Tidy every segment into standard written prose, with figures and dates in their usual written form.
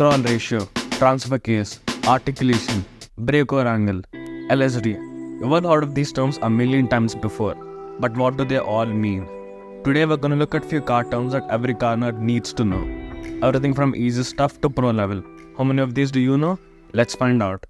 scroll ratio, transfer case, articulation, breakover angle, LSD. You've all heard of these terms a million times before, but what do they all mean? Today we're going to look at few car terms that every car nerd needs to know. Everything from easy stuff to pro level. How many of these do you know? Let's find out.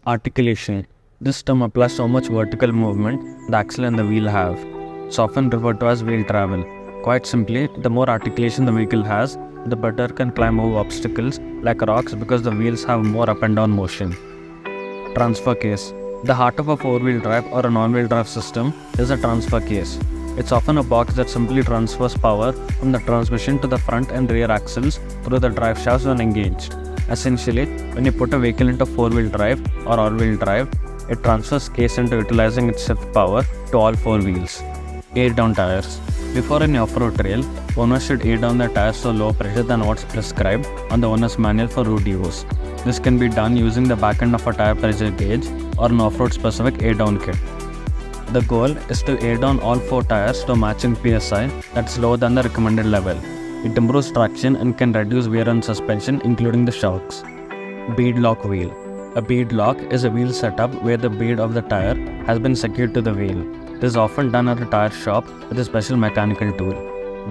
Articulation. This term applies to how much vertical movement the axle and the wheel have. It's often referred to as wheel travel. Quite simply, the more articulation the vehicle has, the better it can climb over obstacles like rocks because the wheels have more up and down motion. Transfer case. The heart of a four-wheel drive or a non-wheel drive system is a transfer case. It's often a box that simply transfers power from the transmission to the front and rear axles through the drive shafts when engaged. Essentially, when you put a vehicle into four-wheel drive or all-wheel drive, it transfers case into utilizing its shift power to all four wheels. Air down tires. Before any off-road trail, owners should air down their tires to lower pressure than what's prescribed on the owner's manual for road use. This can be done using the back end of a tire pressure gauge or an off-road specific air down kit. The goal is to air down all four tires to a matching PSI that's lower than the recommended level. It improves traction and can reduce wear on suspension, including the shocks. Bead lock wheel. A bead lock is a wheel setup where the bead of the tire has been secured to the wheel. This is often done at a tire shop with a special mechanical tool.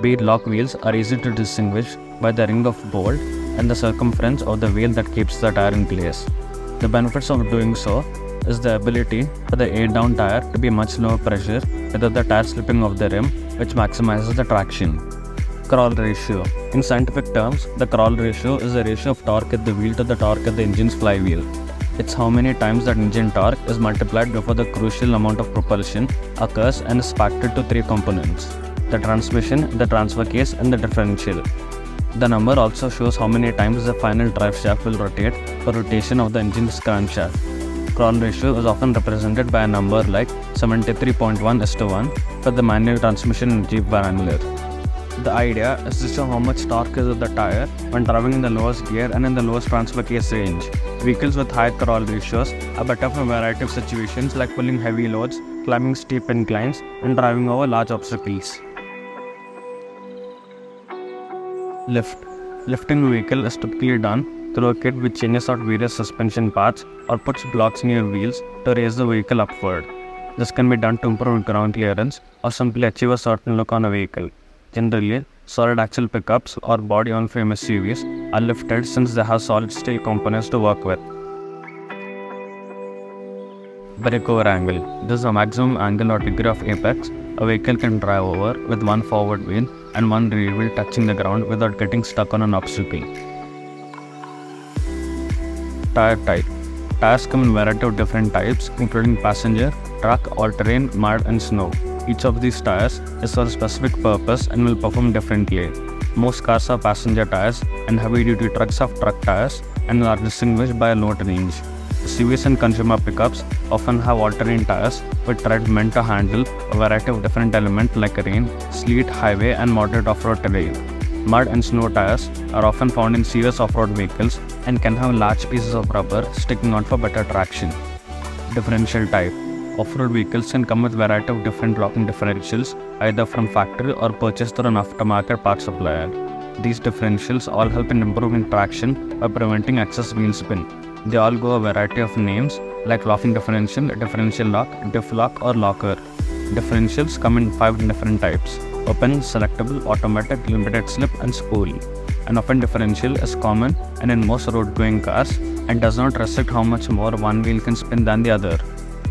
Bead lock wheels are easy to distinguish by the ring of bolt and the circumference of the wheel that keeps the tire in place. The benefits of doing so is the ability for the air down tire to be much lower pressure without the tire slipping off the rim, which maximizes the traction. Crawl ratio. In scientific terms, the crawl ratio is the ratio of torque at the wheel to the torque at the engine's flywheel. It's how many times that engine torque is multiplied before the crucial amount of propulsion occurs and is factored to three components: the transmission, the transfer case, and the differential. The number also shows how many times the final drive shaft will rotate for rotation of the engine's crankshaft. Crawl ratio is often represented by a number like 73.1:1 for the manual transmission in Jeep Wrangler. The idea is to show how much torque is of the tire when driving in the lowest gear and in the lowest transfer case range. Vehicles with high crawl ratios are better for a variety of situations like pulling heavy loads, climbing steep inclines, and driving over large obstacles. Lift. Lifting a vehicle is typically done through a kit which changes out various suspension parts or puts blocks near wheels to raise the vehicle upward. This can be done to improve ground clearance or simply achieve a certain look on a vehicle. Generally, solid axle pickups or body-on-frame SUVs are lifted since they have solid steel components to work with. Breakover angle. This is the maximum angle or degree of apex a vehicle can drive over with one forward wheel and one rear wheel touching the ground without getting stuck on an obstacle. Tire type. Tires come in a variety of different types, including passenger, truck, all-terrain, mud, and snow. Each of these tires is for a specific purpose and will perform differently. Most cars have passenger tires and heavy-duty trucks have truck tires and are distinguished by a load range. SUVs and consumer pickups often have all-terrain tires with tread meant to handle a variety of different elements like rain, sleet, highway, and moderate off-road terrain. Mud and snow tires are often found in serious off-road vehicles and can have large pieces of rubber sticking out for better traction. Differential type. Off-road vehicles can come with a variety of different locking differentials, either from factory or purchased through an aftermarket parts supplier. These differentials all help in improving traction by preventing excess wheel spin. They all go a variety of names like locking differential, differential lock, diff lock, or locker. Differentials come in 5 different types: open, selectable, automatic, limited slip, and spool. An open differential is common and in most road-going cars and does not restrict how much more one wheel can spin than the other.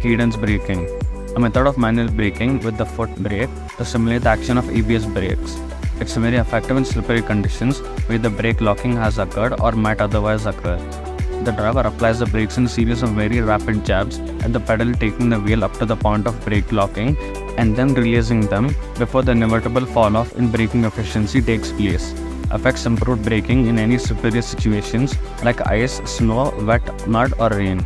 Cadence braking. A method of manual braking with the foot brake to simulate the action of ABS brakes. It's very effective in slippery conditions where the brake locking has occurred or might otherwise occur. The driver applies the brakes in a series of very rapid jabs at the pedal, taking the wheel up to the point of brake locking and then releasing them before the inevitable fall off in braking efficiency takes place. Affects improved braking in any slippery situations like ice, snow, wet, mud, or rain.